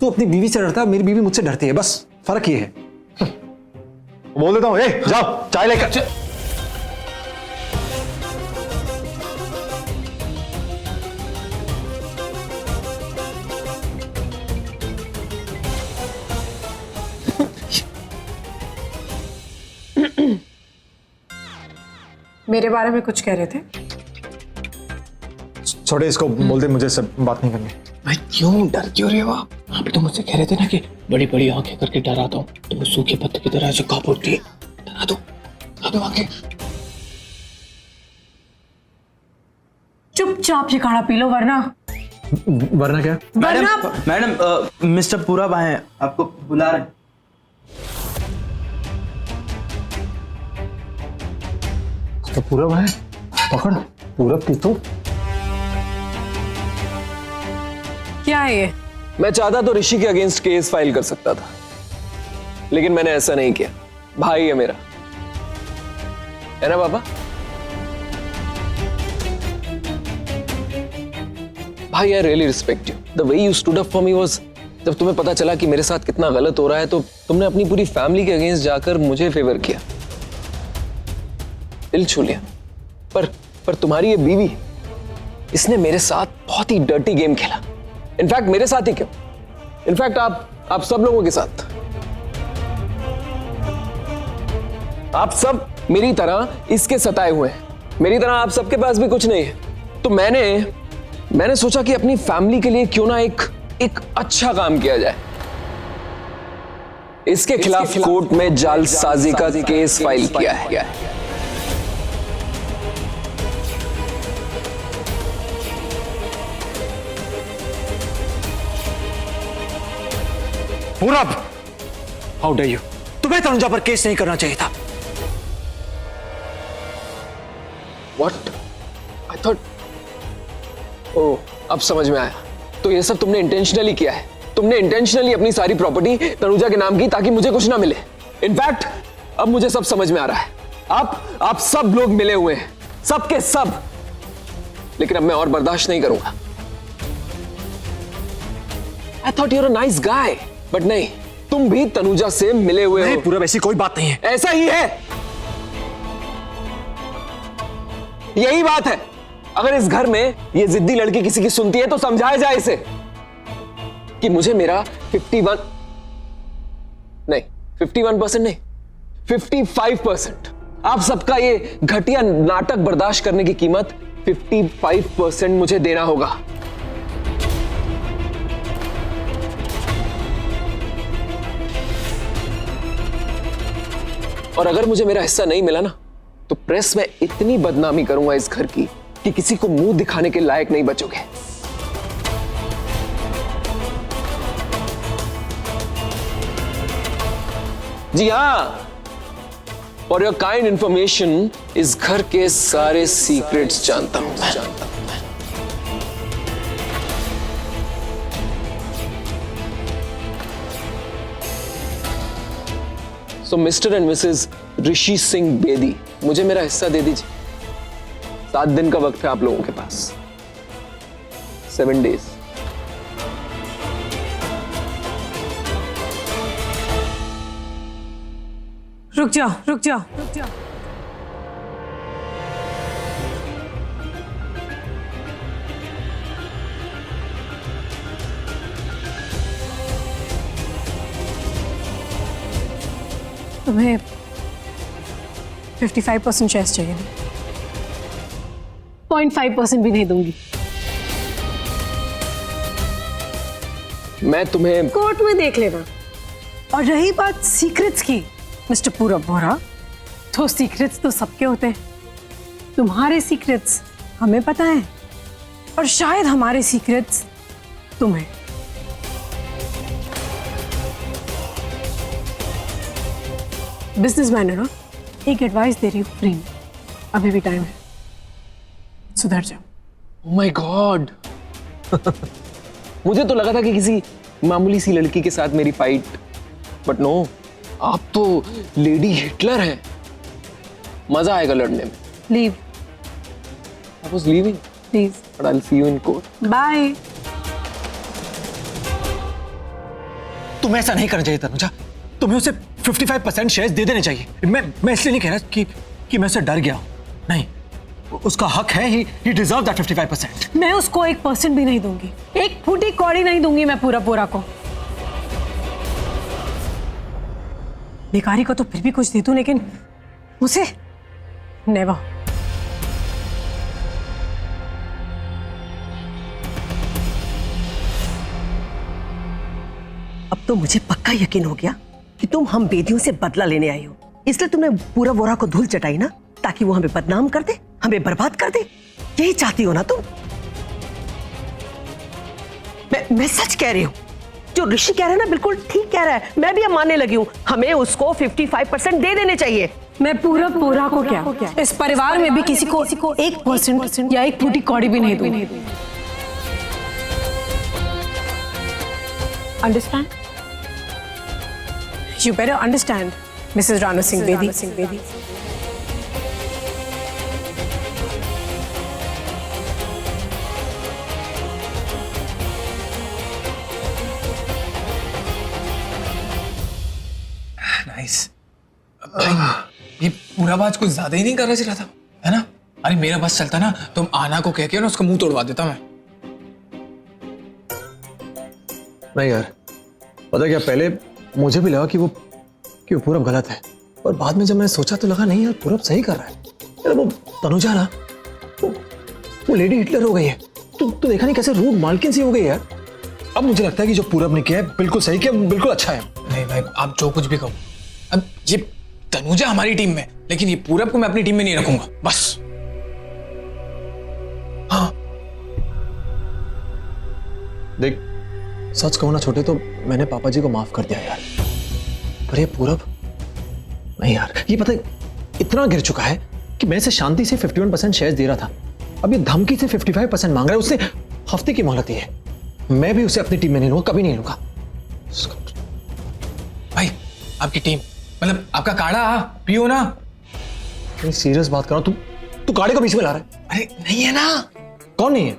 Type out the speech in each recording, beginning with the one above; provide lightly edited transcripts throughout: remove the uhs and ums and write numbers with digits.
तू अपनी बीवी से डरता है, मेरी बीवी मुझसे डरती है, बस फर्क ये है। बोल देता हूँ, जाओ चाय लेकर। मेरे बारे में कुछ कह रहे थे? छोड़े इसको, बोल दे मुझे सब बात नहीं करनी। भाई क्यों डर क्यों रहे हो आप? आप तो मुझसे कह रहे थे ना कि बड़ी बड़ी आंखें करके डराता हूँ, तो वो सूखे पत्ते की तरह ऐसे कांप उठती है। डरा दो आंखें। चुपचाप ये काढ़ा पी लो, वरना क्या? मैडम मिस्टर पूरब आए हैं, आपको बुला रहे हैं। तो पूरब है, पकड़ पूरब की तो। क्या है ये? मैं चाहता तो ऋषि के अगेंस्ट केस फाइल कर सकता था, लेकिन मैंने ऐसा नहीं किया। भाई है मेरा, है ना पापा? भाई I really respect you. The way you stood up for me was, जब तुम्हें पता चला कि मेरे साथ कितना गलत हो रहा है, तो तुमने अपनी पूरी फैमिली के अगेंस्ट जाकर मुझे फेवर किया, दिल छू लिया। पर तुम्हारी ये बीवी, इसने मेरे साथ बहुत ही डर्टी गेम खेला। इनफैक्ट मेरे साथ ही क्यों, इनफैक्ट आप सब लोगों के साथ। आप सब मेरी तरह इसके सताए हुए हैं, मेरी तरह आप सबके पास भी कुछ नहीं है। तो मैंने सोचा कि अपनी फैमिली के लिए क्यों ना एक अच्छा काम किया जाए। इसके खिलाफ कोर्ट में जालसाजी का केस फाइल किया है। पूरब, हाउ डेयर यू, तुम्हें तनुजा पर केस नहीं करना चाहिए था। What? I thought... ओह, अब समझ में आया। तो ये सब तुमने इंटेंशनली किया है। तुमने इंटेंशनली अपनी सारी प्रॉपर्टी तनुजा के नाम की ताकि मुझे कुछ ना मिले। इनफैक्ट अब मुझे सब समझ में आ रहा है। आप सब लोग मिले हुए हैं, सब के सब। लेकिन अब मैं और बर्दाश्त नहीं करूंगा। I thought you're a nice guy, but नहीं, तुम भी तनुजा से मिले हुए हो। पूरब, ऐसी कोई बात नहीं है। ऐसा ही है, यही बात है। अगर इस घर में ये जिद्दी लड़की किसी की सुनती है तो समझाया जाए इसे कि मुझे मेरा 51% नहीं, 55%, आप सबका ये घटिया नाटक बर्दाश्त करने की कीमत 55% मुझे देना होगा। और अगर मुझे मेरा हिस्सा नहीं मिला ना, तो प्रेस में इतनी बदनामी करूंगा इस घर की कि किसी को मुंह दिखाने के लायक नहीं बचोगे। जी हाँ, फॉर योर काइंड इंफॉर्मेशन, इस घर के सारे सीक्रेट्स जानता हूं मैं। सो मिस्टर एंड मिसेस ऋषि सिंह बेदी, मुझे मेरा हिस्सा दे दीजिए। 7 दिन का वक्त है आप लोगों के पास, 7 days। रुक जाओ। तुम्हें 55% शेयर्स चाहिए, 0.5% भी नहीं दूंगी। मैं तुम्हें कोर्ट में देख लेना। और रही बात सीक्रेट्स की, मिस्टर पूरब बोरा, तो सीक्रेट्स तो सबके होते हैं। तुम्हारे सीक्रेट्स हमें पता है, और शायद हमारे सीक्रेट्स तुम्हें। बिजनेसमैन है ना, एक एडवाइस दे रही हूँ फ्री में, अभी भी टाइम है, सुधर जाओ। ओह माय गॉड, मुझे तो लगा था कि किसी मामूली सी लड़की के साथ मेरी फाइट, बट नो, आप तो लेडी हिटलर हैं। मजा आएगा लड़ने में। Leave. I was leaving, please. but I'll see you in court. Bye. तुम्हें ऐसा नहीं करना चाहिए तनुजा। तुम्हें उसे 55% शेयर्स दे देने चाहिए। मैं इसलिए नहीं कह रहा कि मैं उसे डर गया हूं, नहीं, उसका हक है, ही डिजर्व दैट 55%। मैं उसको 1% भी नहीं दूंगी, एक फूटी कौड़ी नहीं दूंगी मैं पूरा को। भिखारी को तो फिर भी कुछ दे दूं, लेकिन उसे नेवर। अब तो मुझे पक्का यकीन हो गया कि तुम हम बेदियों से बदला लेने आई हो, इसलिए तुमने पूरा वोरा को धूल चटाई ना, ताकि वो हमें बदनाम कर दे, हमें बर्बाद कर दे। यही चाहती हो ना तुम? मैं सच कह रही हूँ, जो ऋषि कह रहा है ना बिल्कुल ठीक कह रहा है। मैं भी अब मानने लगी हूँ, हमें उसको 55% दे देने चाहिए। मैं पूरा को क्या इस परिवार में भी किसी को 1% या एक फूटी कौड़ी भी नहीं दूंगी। Understand? You better understand, Mrs. Ranu Singh Bedi. Nice. भाई ये पूरा बात कुछ ज्यादा ही नहीं कर रहा था, है ना? अरे मेरा बस चलता ना, तुम आना को कह के ना उसका मुंह तोड़वा देता मैं। नहीं यार, पता क्या, पहले मुझे भी लगा कि वो पूरब गलत है, और बाद में जब मैंने सोचा तो लगा नहीं यार, पूरब सही कर रहा है। यार वो तनुजा ना, वो लेडी हिटलर हो गई है। तू देखा नहीं कैसे रूड मालकिन सी हो गई है यार। अब मुझे लगता है कि जो पूरब ने किया है बिल्कुल सही किया, बिल्कुल अच्छा है। नहीं भाई, आप जो कुछ भी कहो, अब ये तनुजा हमारी टीम में, लेकिन ये पूरब को मैं अपनी टीम में नहीं रखूंगा, बस। हाँ देख, सच कहूं ना छोटे, तो मैंने पापा जी को माफ कर दिया यार, पर ये पूरब नहीं यार। ये पता है इतना गिर चुका है कि मैं इसे शांति से 51% शेयर्स दे रहा था, अब ये धमकी से 55% मांग रहा है। उसने हफ्ते की मोहलत दी है। मैं भी उसे अपनी टीम में नहीं लूंगा, कभी नहीं लूंगा। भाई आपकी टीम मतलब आपका काढ़ा पियो ना। सीरियस बात कर रहा हूं, तू काढ़े को बीच में ला रहा है? अरे नहीं है ना। कौन नहीं है?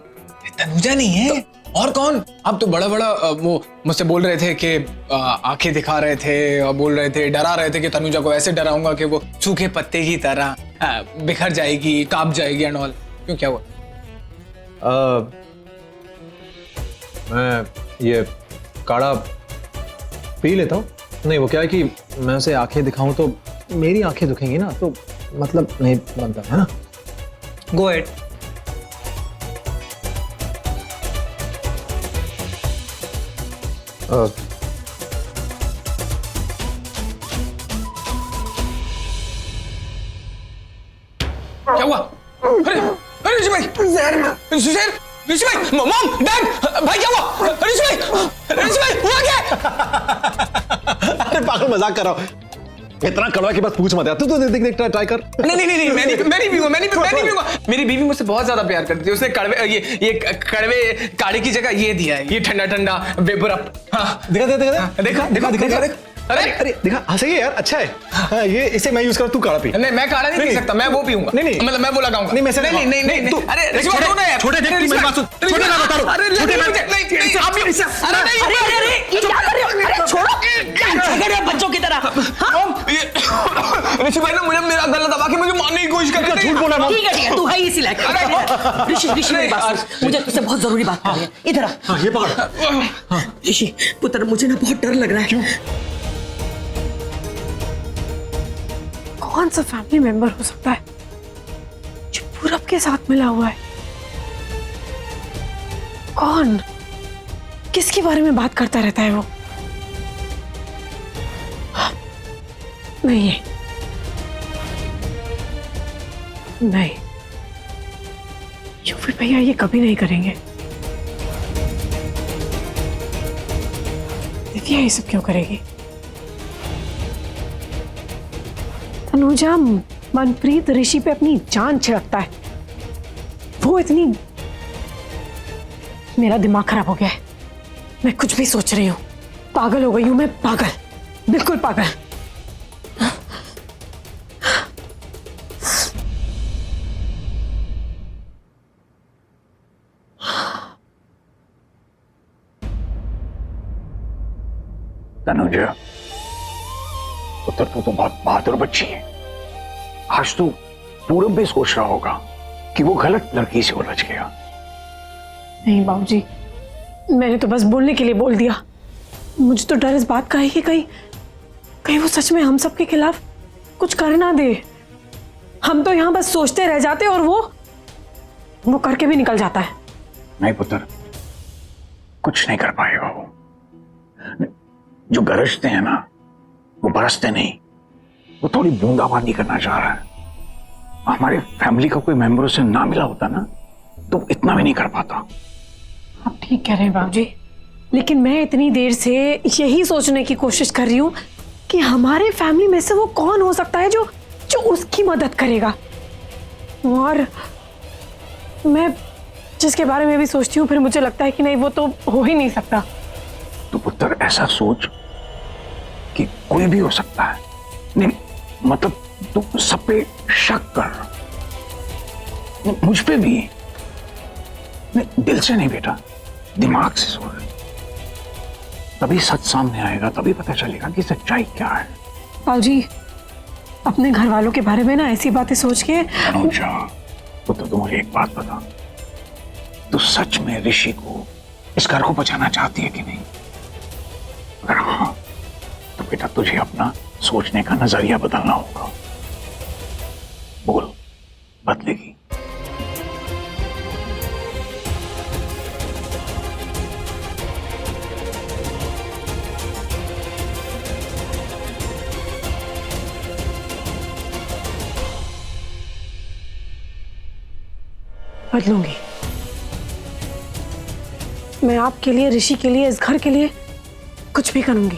तनुजा नहीं है और कौन? आप तो बड़ा वो मुझसे बोल रहे थे कि आंखें दिखा रहे थे और बोल रहे थे, डरा रहे थे कि तनुजा को ऐसे डराऊंगा कि वो सूखे पत्ते की तरह बिखर जाएगी, कांप जाएगी एंड ऑल। क्यों, क्या हुआ? मैं ये काढ़ा पी लेता हूँ। नहीं, वो क्या है कि मैं उसे आंखें दिखाऊं तो मेरी आंखें दुखेंगी ना, तो मतलब नहीं बनता है ना। Go at. क्या हुआ? अरे ऋषि भाई, ऋषि भाई, मॉम, डैड, भाई क्या हुआ? ऋषि भाई हुआ क्या? अरे पागल, मजाक कर रहा हूँ। इतना कड़वा कि बस पूछ मत यार। तू देख ट्राई कर। नहीं, मैं नहीं पीऊंगा। मेरी बीवी मुझसे बहुत ज्यादा प्यार करती है। उसने कड़वे ये कड़वे काढ़े की जगह ये दिया है, ये ठंडा वेपर अप। हाँ देखा। अरे देखा, सही है यार, अच्छा है। हाँ, ये इसे मैं यूज कर, तू काढ़ा पी। नहीं, मैं काढ़ा नहीं पी सकता, मैं वो पीऊंगा। नहीं, मतलब मैं वो लगाऊंगा। नहीं, नहीं। अरे अरे बच्चों की तरह ऋषि भाई ना मुझे मेरा गला दबा के मुझे मारने की कोशिश कर रहे थे। झूठ बोल रहा है। ठीक है, तू है इसी लायक। ऋषि मेरी बात सुन, मुझे तुझसे बहुत जरूरी बात करनी है। इधर आ। ये पकड़। ऋषि पुत्र, मुझे ना बहुत डर लग रहा है। क्यों? कौन सा फैमिली मेंबर हो सकता है जो पूरब के साथ मिला हुआ है? कौन, किसके बारे में बात करता रहता है वो? नहीं, यूपी भैया ये कभी नहीं करेंगे। दिव्या ये सब क्यों करेगी? तनुजा मनप्रीत ऋषि पे अपनी जान छिड़कता है, वो इतनी। मेरा दिमाग खराब हो गया है, मैं कुछ भी सोच रही हूँ। पागल हो गई हूँ मैं, पागल, बिल्कुल पागल। तनुजा, पुत्र तो बहुत बहादुर बच्ची है। आज तो पूरब भी सोच रहा होगा कि वो गलत लड़की से उलझ गया। नहीं बाबूजी, मैंने तो बस बोलने के लिए बोल दिया। मुझे तो डर इस बात का है कि कहीं वो सच में हम सबके खिलाफ कुछ कर ना दे। हम तो यहाँ बस सोचते रह जाते और वो करके भी निकल जाता है। नहीं पुत्र, कुछ नहीं कर पाएगा वो। जो गरजते हैं ना, वो बरसते नहीं। वो थोड़ी बूंदाबांदी करना चाह रहा है। हमारे फैमिली का कोई मेंबर उसे ना मिला होता ना, तो इतना भी नहीं कर पाता। आप ठीक कह रहे हैं बाबूजी, लेकिन मैं इतनी देर से यही सोचने की कोशिश कर रही हूँ कि हमारे फैमिली में से वो कौन हो सकता है जो उसकी मदद करेगा। और मैं जिसके बारे में भी सोचती हूँ, फिर मुझे लगता है कि नहीं, वो तो हो ही नहीं सकता। तो पुत्र ऐसा सोच कि कोई भी हो सकता है। नहीं मतलब तू सब पे शक कर, नहीं, मुझ पे भी नहीं, दिल से नहीं बेटा, दिमाग से सोच। तभी सच सामने आएगा, तभी पता चलेगा कि सच्चाई क्या है। बाबूजी, अपने घर वालों के बारे में ना ऐसी बातें सोच के अनुजा, तो मुझे एक बात बता, तू सच में ऋषि को, इस घर को बचाना चाहती है कि नहीं? अगर हाँ, तो बेटा तुझे अपना सोचने का नजरिया बदलना होगा। बोल, बदलेगी? बदलूंगी। मैं आपके लिए, ऋषि के लिए, इस घर के लिए कुछ भी करूंगी।